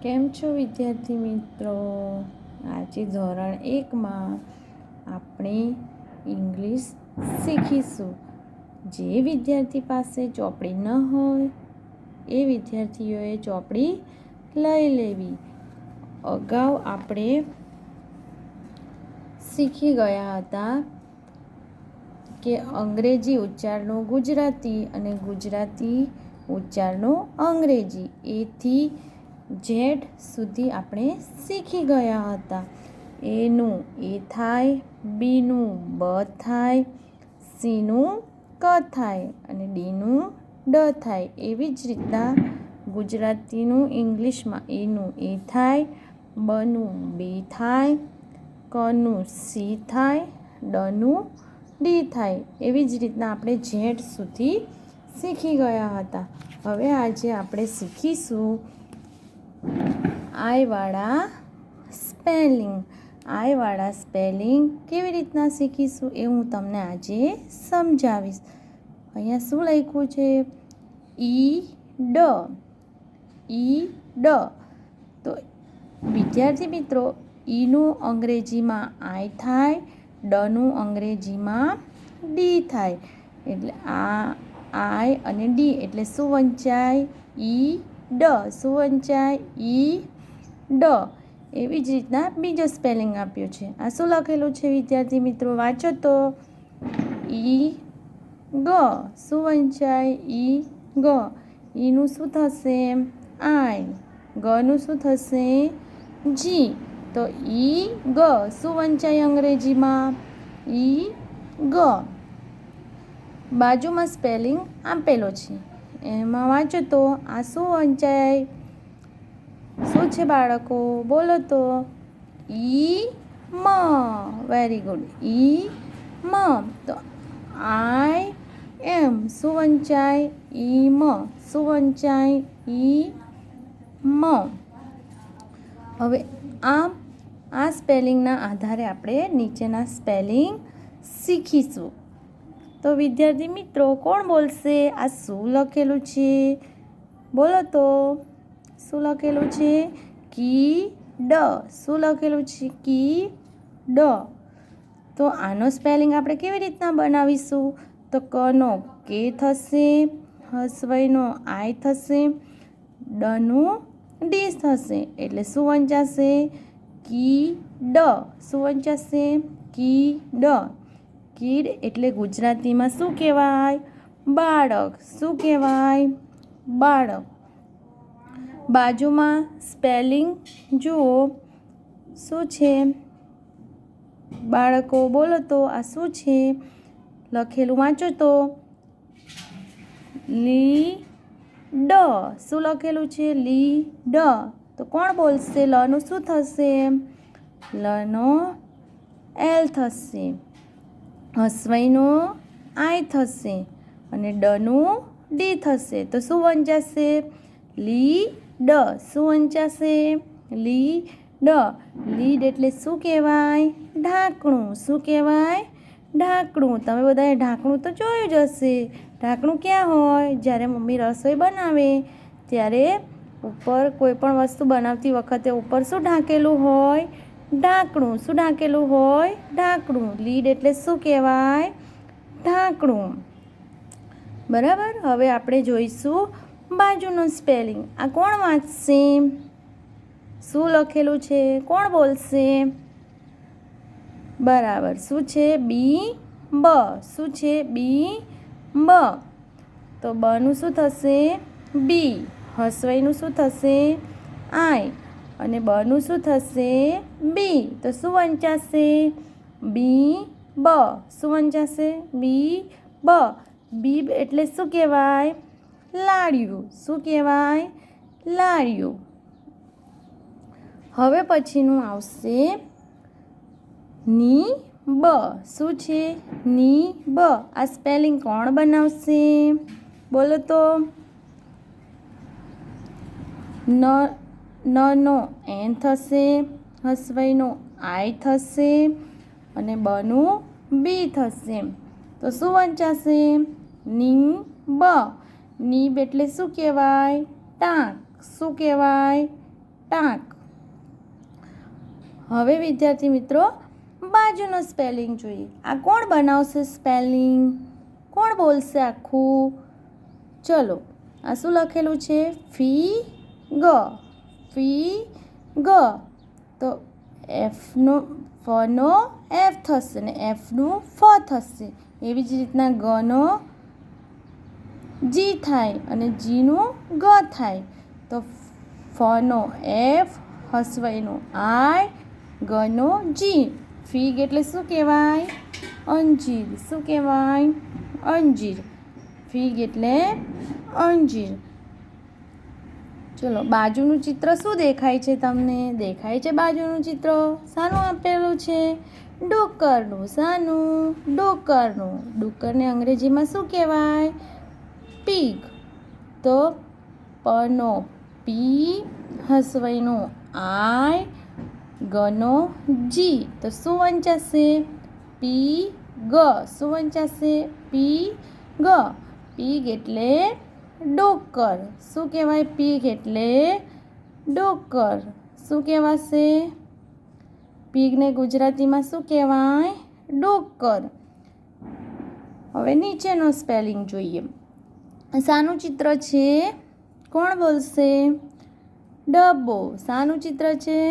કેમ છો વિદ્યાર્થી મિત્રો? આજે ધોરણ 1માં આપણે ઇંગ્લિશ શીખીશું. જે વિદ્યાર્થી પાસે ચોપડી ન હોય એ વિદ્યાર્થીઓએ ચોપડી લઈ લેવી. અગાઉ આપણે શીખી ગયા હતા કે અંગ્રેજી ઉચ્ચારનું ગુજરાતી અને ગુજરાતી ઉચ્ચારનું અંગ્રેજી, એથી ઝેડ સુધી આપણે શીખી ગયા હતા. એનું એ થાય, બીનું બ થાય, સીનું ક થાય અને ડીનું ડ થાય. એવી જ રીતના ગુજરાતીનું ઇંગ્લિશમાં એનું એ થાય, બનું બી થાય, કનું સી થાય, ડનું ડી થાય. એવી જ રીતના આપણે ઝેડ સુધી શીખી ગયા હતા. હવે આજે આપણે શીખીશું આઈવાળા સ્પેલિંગ. આઈવાળા સ્પેલિંગ કેવી રીતના શીખીશું એ હું તમને આજે સમજાવીશ. અહીંયા શું લખ્યું છે? ઈ ડ. તો વિદ્યાર્થી મિત્રો, ઈનું અંગ્રેજીમાં આઈ થાય, ડનું અંગ્રેજીમાં ડી થાય. એટલે આ આઈ અને ડી એટલે શું વંચાય? ઈ ડ. શું વંચાય? ઈ ડ. એવી જ રીતના બીજો સ્પેલિંગ આપ્યો છે. આ શું લખેલું છે વિદ્યાર્થી મિત્રો? વાંચો તો. ઈ ગ. શું વંચાય? ઈ ગ. ઈનું શું થશે? આઈ. ગનું શું થશે? જી. તો ઈ ગ શું વંચાય અંગ્રેજીમાં? ઈ ગ. બાજુમાં સ્પેલિંગ આપેલો છે, એમાં વાંચો તો આ શું વંચાય? શું છે બાળકો? બોલો તો. ઈ મ. Very good. ઈ મ. તો આઈ એમ શું વંચાય? ઈ મ. શું વંચાય? ઈ મ. હવે આ સ્પેલિંગના આધારે આપણે નીચેના સ્પેલિંગ શીખીશું. તો વિદ્યાર્થી મિત્રો, કોણ બોલશે? આ શું લખેલું છે? બોલો તો. શું લખેલું છે? કી ડ. શું લખેલું છે? કી ડ. તો આનો સ્પેલિંગ આપણે કેવી રીતના બનાવીશું? તો કનો કે થશે, હસવઈનો આઈ થશે, ડનું ડી થશે. એટલે શું વંચાશે? કી ડ. શું વંચાશે? કી ડ. કીડ એટલે ગુજરાતીમાં શું કહેવાય? બાળક. શું કહેવાય? બાળક. બાજુમાં સ્પેલિંગ જુઓ. શું છે બાળકો? બોલો તો. આ શું છે લખેલું? વાંચો તો. લી ડ. શું લખેલું છે? લી ડ. તો કોણ બોલશે? લનું શું થશે? લનો એલ થશે, હસવઈનો આઈ થશે અને ડનું ડી થશે. તો શું વંચાશે? લી ડ. શું વંચાશે? લી ડ. લીડ એટલે શું કહેવાય? ઢાંકણું. શું કહેવાય? ઢાંકણું. તમે બધાએ ઢાંકણું તો જોયું જ હશે. ઢાંકણું ક્યાં હોય? જ્યારે મમ્મી રસોઈ બનાવે ત્યારે ઉપર કોઈ પણ વસ્તુ બનાવતી વખતે ઉપર શું ઢાંકેલું હોય? ઢાંકણું. શું ઢાંકેલું હોય? ઢાંકણું. લીડ એટલે શું કહેવાય? ઢાંકણું. બરાબર. હવે આપણે જોઈશું બાજુનું સ્પેલિંગ. આ કોણ વાંચશે? શું લખેલું છે? કોણ બોલશે? બરાબર. શું છે? બી બ. શું છે? બી બ. તો બનું શું થશે? બી. હસવઈનું શું થશે? આઈ. અને બનું શું થશે? બી. તો શું વંચાશે? બી બ. શું વંચાશે? બી બ. બી એટલે શું કહેવાય? લાડ્યું. શું કહેવાય? લાડ્યું. હવે પછીનું આવશે ની બ. શું છે? ની બ. આ સ્પેલિંગ કોણ બનાવશે? બોલો તો. નનો એન થશે, હસવઈનો આઈ થશે અને બનું બી થશે. તો શું વંચાશે? ની બ. નીબ એટલે શું કહેવાય? ટાંક. શું કહેવાય? ટાંક. હવે વિદ્યાર્થી મિત્રો બાજુનો સ્પેલિંગ જોઈએ. આ કોણ બનાવશે સ્પેલિંગ? કોણ બોલશે આખું? ચલો, આ શું લખેલું છે? ફી ગ. ફી ગ. તો ફનો એફ થશે ને એફનું ફ થશે. એવી જ રીતના ગનો જી થાય અને જીનું ગ થાય. તો ફનો એફ, હસવઈનો આય, ગનો જી. ફીગ એટલે શું કહેવાય? અંજીર. શું કહેવાય? અંજીર. ફીગ એટલે અંજીર. ચલો, બાજુનું ચિત્ર શું દેખાય છે તમને? દેખાય છે બાજુનું ચિત્ર? શાનું આપેલું છે? ડુક્કરનું. શાનું? ડુક્કરનું. ડુક્કરને અંગ્રેજીમાં શું કહેવાય? પીગ. તો પનો પી, હસવઈનો આય, ગનો જી. તો શું વંચાશે? પી ગ. શું વંચાશે? પી ગ. પીગ એટલે ડુક્કર. શું કહેવાય? પીગ એટલે ડુક્કર. શું કહેવાશે? પીગને ગુજરાતીમાં શું કહેવાય? ડુક્કર. હવે નીચેનો સ્પેલિંગ જોઈએ. શાનું ચિત્ર છે? કોણ બોલશે? ડબ્બો. શાનું ચિત્ર છે?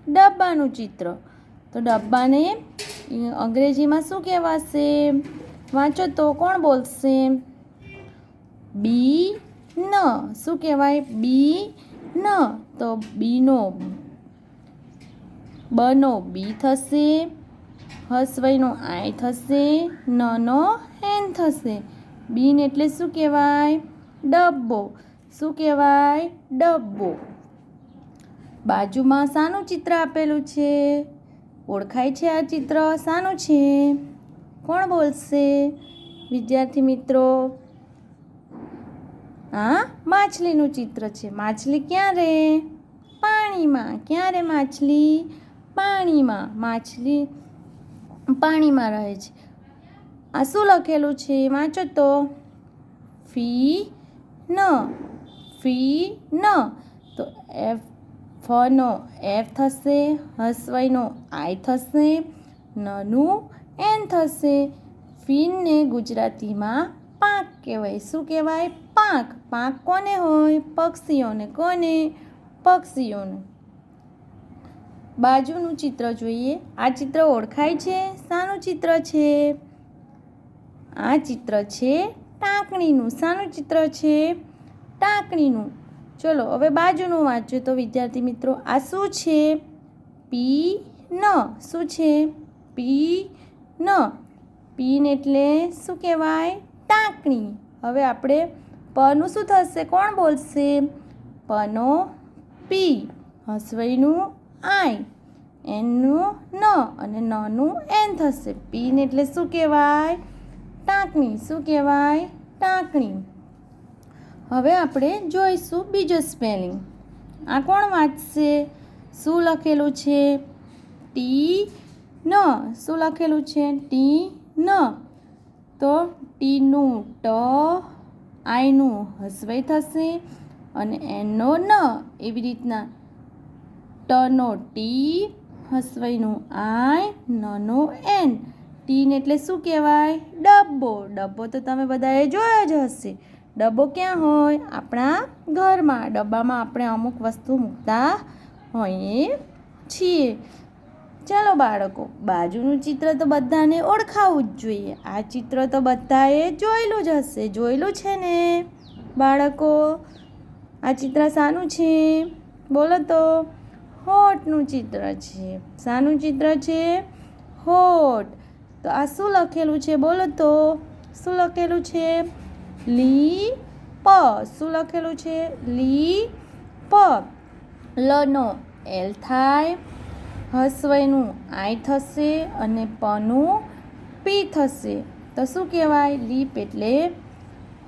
ડબ્બાનું ચિત્ર. તો ડબ્બાને અંગ્રેજીમાં શું કહેવાશે? વાંચો તો કોણ બોલશે? બી ન. શું કહેવાય? બી ન. તો બીનો બનો બી થશે, હસવઈનો આય થશે, નનો એન થશે. બીન એટલે શું કહેવાય? ડબ્બો. શું કહેવાય? ડબ્બો. બાજુમાં શાનું ચિત્ર આપેલું છે? ઓળખાય છે આ ચિત્ર? શાનું છે? કોણ બોલશે વિદ્યાર્થી મિત્રો? આ માછલીનું ચિત્ર છે. માછલી ક્યાં રહે? પાણીમાં. ક્યાં રહે માછલી? પાણીમાં. માછલી પાણીમાં રહે છે. આ શું લખેલું છે? વાંચો તો. ફી ન. ફી ન. તો ફનો એફ થશે, હસવઈનો આય થશે, નનું એન થશે. ફીનને ગુજરાતીમાં પાંખ કહેવાય. શું કહેવાય? પાંખ. પાંખ કોને હોય? પક્ષીઓને. કોને? પક્ષીઓને. બાજુનું ચિત્ર જોઈએ. આ ચિત્ર ઓળખાય છે? શાનું ચિત્ર છે? આ ચિત્ર છે ટાંકણીનું. શાનું ચિત્ર છે? ટાંકણીનું. ચલો, હવે બાજુનું વાંચો તો વિદ્યાર્થી મિત્રો. આ શું છે? પી ન. શું છે? પી ન. પીન એટલે શું કહેવાય? ટાંકણી. હવે આપણે પનું શું થશે? કોણ બોલશે? પનો પી, હસવઈનું આય, એનનું ન અને નનું એન થશે. પીન એટલે શું કહેવાય? ટાંકણી. શું કહેવાય? ટાંકણી. હવે આપણે જોઈશું બીજો સ્પેલિંગ. આ કોણ વાંચશે? શું લખેલું છે? ટી ન. શું લખેલું છે? ટી ન. તો ટીનું ટ, આયનું હસવઈ થશે અને એનનો ન. એવી રીતના ટનો ટી, હસવઈનું આય, નનો એન. ટીન એટલે શું કહેવાય? ડબ્બો. ડબ્બો તો તમે બધાએ જોયો જ હશે. ડબ્બો ક્યાં હોય? આપણા ઘરમાં. ડબ્બામાં આપણે અમુક વસ્તુ મૂકતા હોઈએ છીએ. ચાલો બાળકો, બાજુનું ચિત્ર તો બધાને ઓળખાવું જ જોઈએ. આ ચિત્ર તો બધાએ જોયેલું જ હશે. જોયેલું છે ને બાળકો? આ ચિત્ર શાનું છે? બોલો તો. હોઠનું ચિત્ર છે. શાનું ચિત્ર છે? હોઠ. તો આ શું લખેલું છે? બોલો તો. શું લખેલું છે? લી પ. શું લખેલું છે? લી પ. લનો એલ થાય, હસવઈનું આય થશે અને પનું પી થશે. તો શું કહેવાય? લીપ એટલે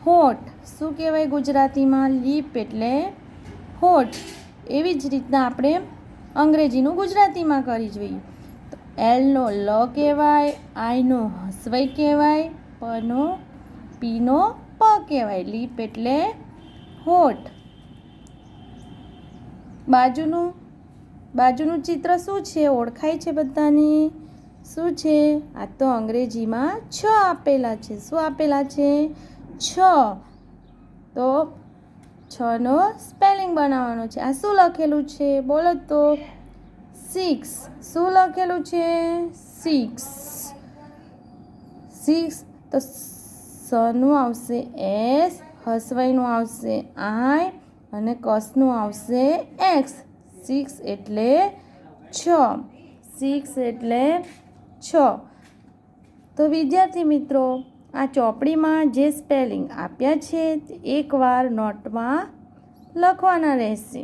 હોઠ. શું કહેવાય ગુજરાતીમાં? લીપ એટલે હોઠ. એવી જ રીતના આપણે અંગ્રેજીનું ગુજરાતીમાં કરી જોઈએ. તો એલનો લ કહેવાય, આયનો હસવઈ કહેવાય, પનો પીનો પ કહેવાય. લીપ એટલે હોઠ. બાજુનું ચિત્ર શું છે? ઓળખાય છે બધાને? શું છે? આ તો અંગ્રેજીમાં 6 આપેલા છે. શું આપેલા છે? 6. તો 6નો સ્પેલિંગ બનાવવાનો છે. આ શું લખેલું છે? બોલો તો. 6. શું લખેલું છે? 6. 6. તો સનું આવશે S, હસવાઈનું આવશે I અને કસનું આવશે X. 6 એટલે 6. 6 એટલે 6. તો વિદ્યાર્થી મિત્રો, આ ચોપડીમાં જે સ્પેલિંગ આપ્યા છે તે એકવાર નોટમાં લખવાના રહેશે.